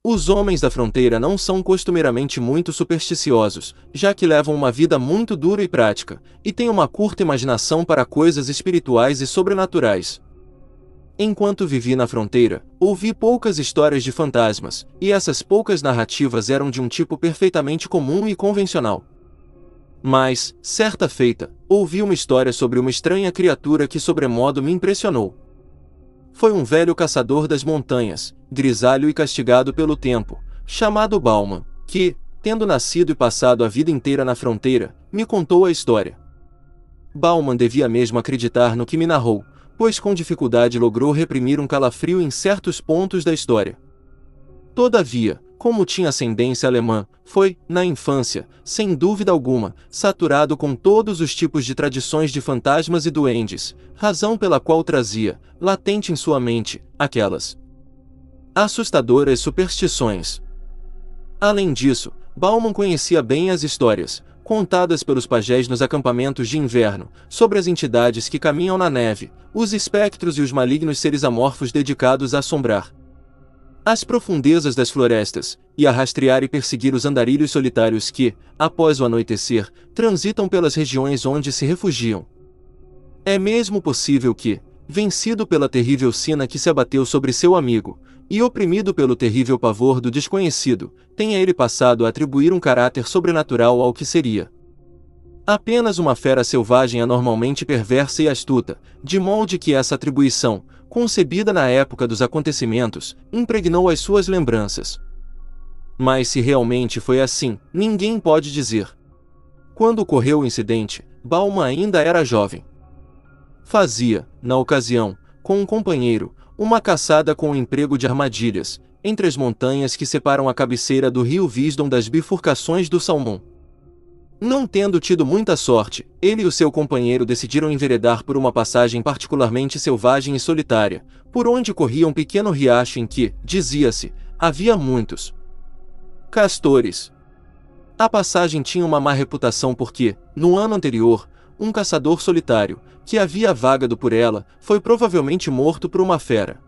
Os homens da fronteira não são costumeiramente muito supersticiosos, já que levam uma vida muito dura e prática, e têm uma curta imaginação para coisas espirituais e sobrenaturais. Enquanto vivi na fronteira, ouvi poucas histórias de fantasmas, e essas poucas narrativas eram de um tipo perfeitamente comum e convencional. Mas, certa feita, ouvi uma história sobre uma estranha criatura que sobremodo me impressionou. Foi um velho caçador das montanhas, grisalho e castigado pelo tempo, chamado Bauman, que, tendo nascido e passado a vida inteira na fronteira, me contou a história. Bauman devia mesmo acreditar no que me narrou, pois com dificuldade logrou reprimir um calafrio em certos pontos da história. Todavia, como tinha ascendência alemã, foi, na infância, sem dúvida alguma, saturado com todos os tipos de tradições de fantasmas e duendes, razão pela qual trazia, latente em sua mente, aquelas assustadoras superstições. Além disso, Bauman conhecia bem as histórias, contadas pelos pajés nos acampamentos de inverno, sobre as entidades que caminham na neve, os espectros e os malignos seres amorfos dedicados a assombrar as profundezas das florestas, e a rastrear e perseguir os andarilhos solitários que, após o anoitecer, transitam pelas regiões onde se refugiam. É mesmo possível que, vencido pela terrível sina que se abateu sobre seu amigo, e oprimido pelo terrível pavor do desconhecido, tenha ele passado a atribuir um caráter sobrenatural ao que seria apenas uma fera selvagem anormalmente perversa e astuta, de modo que essa atribuição, concebida na época dos acontecimentos, impregnou as suas lembranças. Mas se realmente foi assim, ninguém pode dizer. Quando ocorreu o incidente, Bauman ainda era jovem. Fazia, na ocasião, com um companheiro, uma caçada com o emprego de armadilhas, entre as montanhas que separam a cabeceira do rio Wisdom das bifurcações do Salmão. Não tendo tido muita sorte, ele e o seu companheiro decidiram enveredar por uma passagem particularmente selvagem e solitária, por onde corria um pequeno riacho em que, dizia-se, havia muitos castores. A passagem tinha uma má reputação porque, no ano anterior, um caçador solitário, que havia vagado por ela, foi provavelmente morto por uma fera.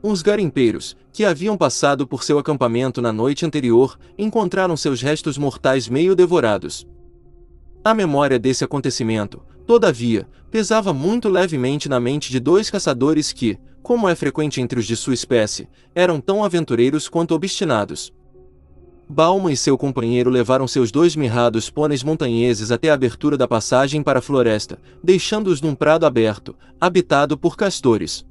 Uns garimpeiros, que haviam passado por seu acampamento na noite anterior, encontraram seus restos mortais meio devorados. A memória desse acontecimento, todavia, pesava muito levemente na mente de dois caçadores que, como é frequente entre os de sua espécie, eram tão aventureiros quanto obstinados. Bauman e seu companheiro levaram seus dois mirrados pôneis montanheses até a abertura da passagem para a floresta, deixando-os num prado aberto, habitado por castores.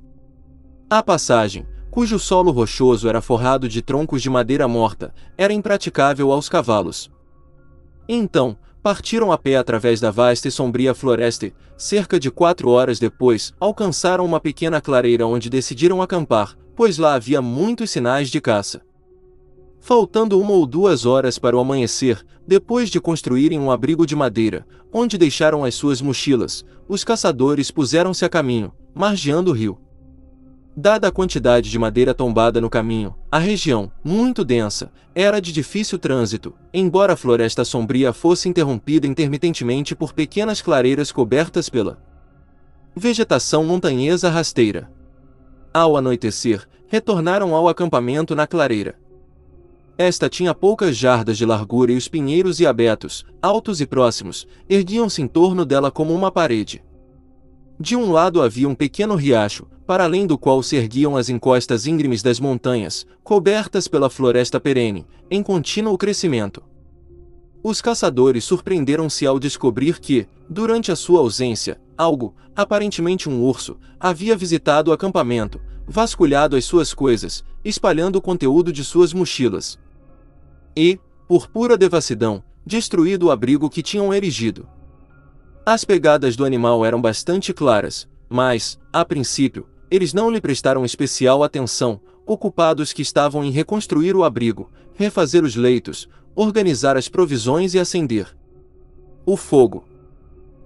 A passagem, cujo solo rochoso era forrado de troncos de madeira morta, era impraticável aos cavalos. Então, partiram a pé através da vasta e sombria floresta e, cerca de 4 horas depois, alcançaram uma pequena clareira onde decidiram acampar, pois lá havia muitos sinais de caça. Faltando 1 ou 2 horas para o amanhecer, depois de construírem um abrigo de madeira, onde deixaram as suas mochilas, os caçadores puseram-se a caminho, margeando o rio. Dada a quantidade de madeira tombada no caminho, a região, muito densa, era de difícil trânsito, embora a floresta sombria fosse interrompida intermitentemente por pequenas clareiras cobertas pela vegetação montanhesa rasteira. Ao anoitecer, retornaram ao acampamento na clareira. Esta tinha poucas jardas de largura e os pinheiros e abetos, altos e próximos, erguiam-se em torno dela como uma parede. De um lado havia um pequeno riacho, para além do qual se erguiam as encostas íngremes das montanhas, cobertas pela floresta perene, em contínuo crescimento. Os caçadores surpreenderam-se ao descobrir que, durante a sua ausência, algo, aparentemente um urso, havia visitado o acampamento, vasculhado as suas coisas, espalhando o conteúdo de suas mochilas. E, por pura devassidão, destruído o abrigo que tinham erigido. As pegadas do animal eram bastante claras, mas, a princípio, eles não lhe prestaram especial atenção, ocupados que estavam em reconstruir o abrigo, refazer os leitos, organizar as provisões e acender o fogo.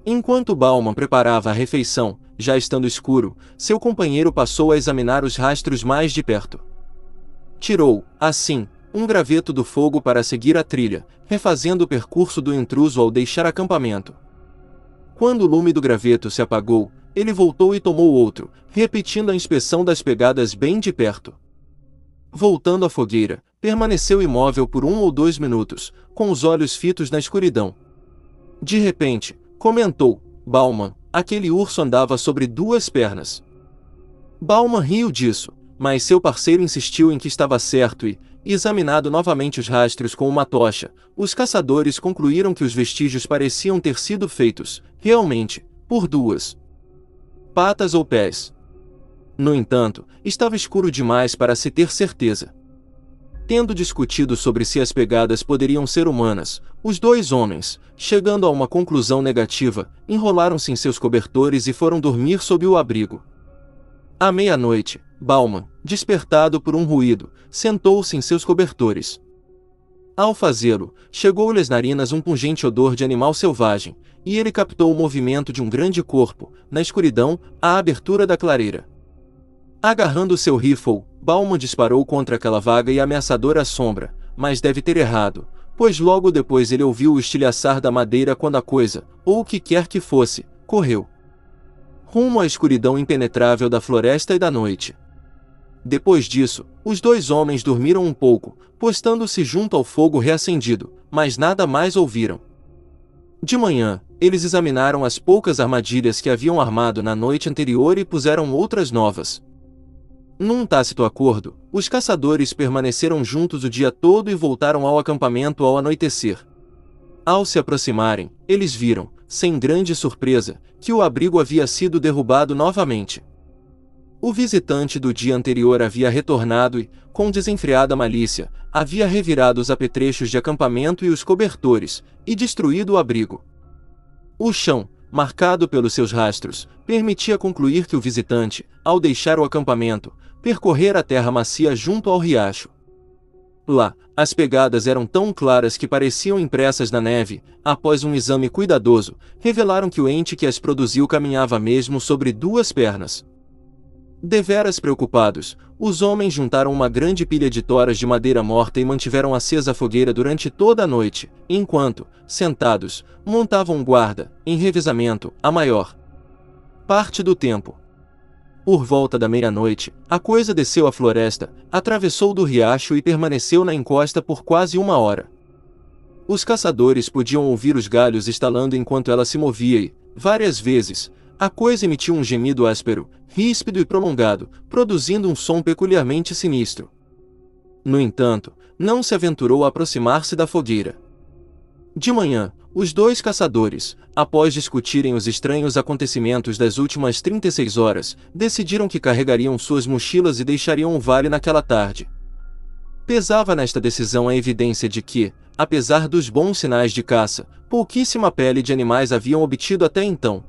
Enquanto Bauman preparava a refeição, já estando escuro, seu companheiro passou a examinar os rastros mais de perto. Tirou, assim, um graveto do fogo para seguir a trilha, refazendo o percurso do intruso ao deixar acampamento. Quando o lume do graveto se apagou, ele voltou e tomou outro, repetindo a inspeção das pegadas bem de perto. Voltando à fogueira, permaneceu imóvel por 1 ou 2 minutos, com os olhos fitos na escuridão. De repente, comentou Bauman, aquele urso andava sobre 2 pernas. Bauman riu disso, mas seu parceiro insistiu em que estava certo e, examinado novamente os rastros com uma tocha, os caçadores concluíram que os vestígios pareciam ter sido feitos, realmente, por 2 patas ou pés. No entanto, estava escuro demais para se ter certeza. Tendo discutido sobre se as pegadas poderiam ser humanas, os 2 homens, chegando a uma conclusão negativa, enrolaram-se em seus cobertores e foram dormir sob o abrigo. À meia-noite, Bauman, despertado por um ruído, sentou-se em seus cobertores. Ao fazê-lo, chegou-lhe às narinas um pungente odor de animal selvagem, e ele captou o movimento de um grande corpo, na escuridão, à abertura da clareira. Agarrando seu rifle, Bauman disparou contra aquela vaga e ameaçadora sombra, mas deve ter errado, pois logo depois ele ouviu o estilhaçar da madeira quando a coisa, ou o que quer que fosse, correu rumo à escuridão impenetrável da floresta e da noite. Depois disso, os 2 homens dormiram um pouco, postando-se junto ao fogo reacendido, mas nada mais ouviram. De manhã, eles examinaram as poucas armadilhas que haviam armado na noite anterior e puseram outras novas. Num tácito acordo, os caçadores permaneceram juntos o dia todo e voltaram ao acampamento ao anoitecer. Ao se aproximarem, eles viram, sem grande surpresa, que o abrigo havia sido derrubado novamente. O visitante do dia anterior havia retornado e, com desenfreada malícia, havia revirado os apetrechos de acampamento e os cobertores, e destruído o abrigo. O chão, marcado pelos seus rastros, permitia concluir que o visitante, ao deixar o acampamento, percorrera a terra macia junto ao riacho. Lá, as pegadas eram tão claras que pareciam impressas na neve. Após um exame cuidadoso, revelaram que o ente que as produziu caminhava mesmo sobre 2 pernas. Deveras preocupados, os homens juntaram uma grande pilha de toras de madeira morta e mantiveram acesa a fogueira durante toda a noite, enquanto, sentados, montavam um guarda, em revezamento, a maior parte do tempo. Por volta da meia-noite, a coisa desceu a floresta, atravessou do riacho e permaneceu na encosta por quase 1 hora. Os caçadores podiam ouvir os galhos estalando enquanto ela se movia e, várias vezes, a coisa emitiu um gemido áspero, ríspido e prolongado, produzindo um som peculiarmente sinistro. No entanto, não se aventurou a aproximar-se da fogueira. De manhã, os 2 caçadores, após discutirem os estranhos acontecimentos das últimas 36 horas, decidiram que carregariam suas mochilas e deixariam o vale naquela tarde. Pesava nesta decisão a evidência de que, apesar dos bons sinais de caça, pouquíssima pele de animais haviam obtido até então.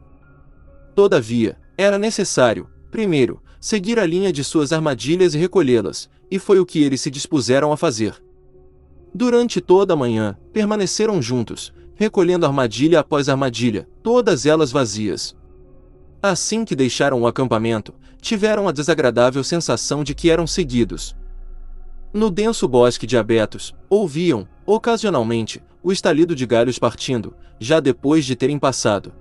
Todavia, era necessário, primeiro, seguir a linha de suas armadilhas e recolhê-las, e foi o que eles se dispuseram a fazer. Durante toda a manhã, permaneceram juntos, recolhendo armadilha após armadilha, todas elas vazias. Assim que deixaram o acampamento, tiveram a desagradável sensação de que eram seguidos. No denso bosque de abetos, ouviam, ocasionalmente, o estalido de galhos partindo, já depois de terem passado.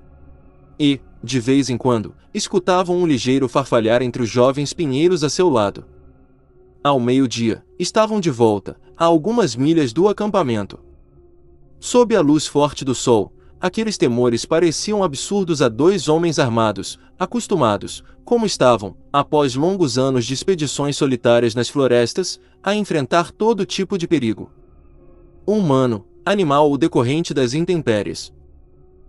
E, de vez em quando, escutavam um ligeiro farfalhar entre os jovens pinheiros a seu lado. Ao meio-dia, estavam de volta, a algumas milhas do acampamento. Sob a luz forte do sol, aqueles temores pareciam absurdos a 2 homens armados, acostumados, como estavam, após longos anos de expedições solitárias nas florestas, a enfrentar todo tipo de perigo. Humano, animal ou decorrente das intempéries.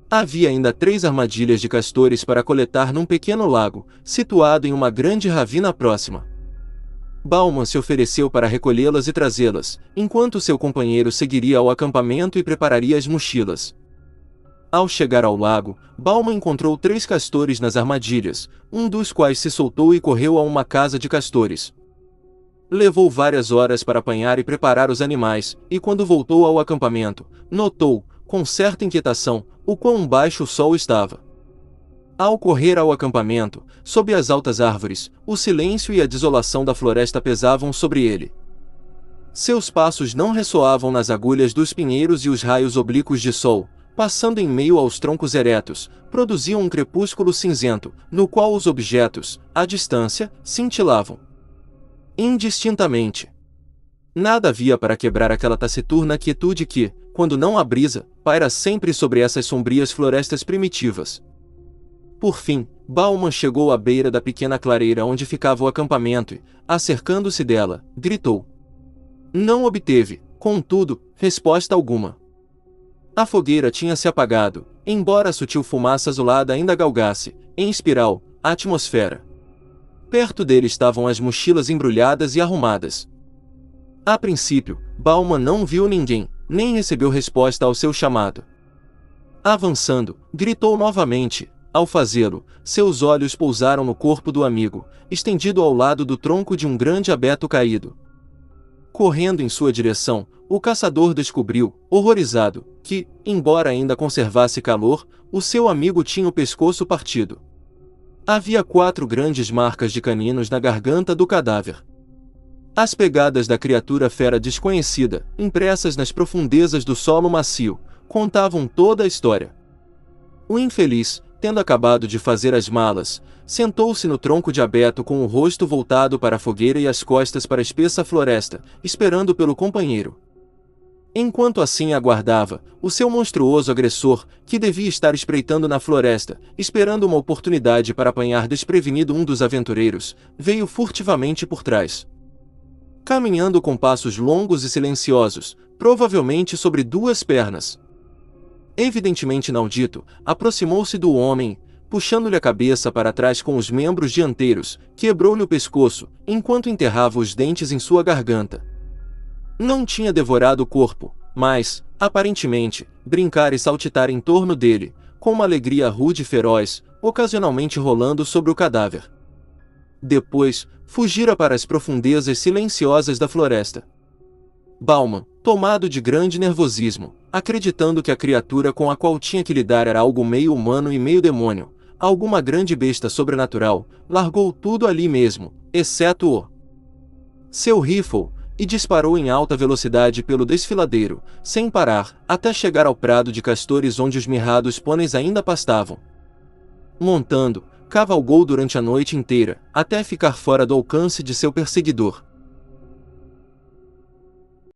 Havia ainda 3 armadilhas de castores para coletar num pequeno lago, situado em uma grande ravina próxima. Bauman se ofereceu para recolhê-las e trazê-las, enquanto seu companheiro seguiria ao acampamento e prepararia as mochilas. Ao chegar ao lago, Bauman encontrou 3 castores nas armadilhas, um dos quais se soltou e correu a uma casa de castores. Levou várias horas para apanhar e preparar os animais, e quando voltou ao acampamento, notou, com certa inquietação, o quão baixo o sol estava. Ao correr ao acampamento, sob as altas árvores, o silêncio e a desolação da floresta pesavam sobre ele. Seus passos não ressoavam nas agulhas dos pinheiros e os raios oblíquos de sol, passando em meio aos troncos eretos, produziam um crepúsculo cinzento, no qual os objetos, à distância, cintilavam indistintamente. Nada havia para quebrar aquela taciturna quietude que, quando não há brisa, paira sempre sobre essas sombrias florestas primitivas. Por fim, Bauman chegou à beira da pequena clareira onde ficava o acampamento e, acercando-se dela, gritou. Não obteve, contudo, resposta alguma. A fogueira tinha se apagado, embora a sutil fumaça azulada ainda galgasse, em espiral, a atmosfera. Perto dele estavam as mochilas embrulhadas e arrumadas. A princípio, Bauman não viu ninguém, nem recebeu resposta ao seu chamado. Avançando, gritou novamente. Ao fazê-lo, seus olhos pousaram no corpo do amigo, estendido ao lado do tronco de um grande abeto caído. Correndo em sua direção, o caçador descobriu, horrorizado, que, embora ainda conservasse calor, o seu amigo tinha o pescoço partido. Havia 4 grandes marcas de caninos na garganta do cadáver. As pegadas da criatura fera desconhecida, impressas nas profundezas do solo macio, contavam toda a história. O infeliz, tendo acabado de fazer as malas, sentou-se no tronco de abeto com o rosto voltado para a fogueira e as costas para a espessa floresta, esperando pelo companheiro. Enquanto assim aguardava, o seu monstruoso agressor, que devia estar espreitando na floresta, esperando uma oportunidade para apanhar desprevenido um dos aventureiros, veio furtivamente por trás. Caminhando com passos longos e silenciosos, provavelmente sobre 2 pernas. Evidentemente inaudito, aproximou-se do homem, puxando-lhe a cabeça para trás com os membros dianteiros, quebrou-lhe o pescoço, enquanto enterrava os dentes em sua garganta. Não tinha devorado o corpo, mas, aparentemente, brincar e saltitar em torno dele, com uma alegria rude e feroz, ocasionalmente rolando sobre o cadáver. Depois, fugira para as profundezas silenciosas da floresta. Bauman, tomado de grande nervosismo, acreditando que a criatura com a qual tinha que lidar era algo meio humano e meio demônio, alguma grande besta sobrenatural, largou tudo ali mesmo, exceto seu rifle, e disparou em alta velocidade pelo desfiladeiro, sem parar, até chegar ao prado de castores onde os mirrados pôneis ainda pastavam. Montando, cavalgou durante a noite inteira, até ficar fora do alcance de seu perseguidor.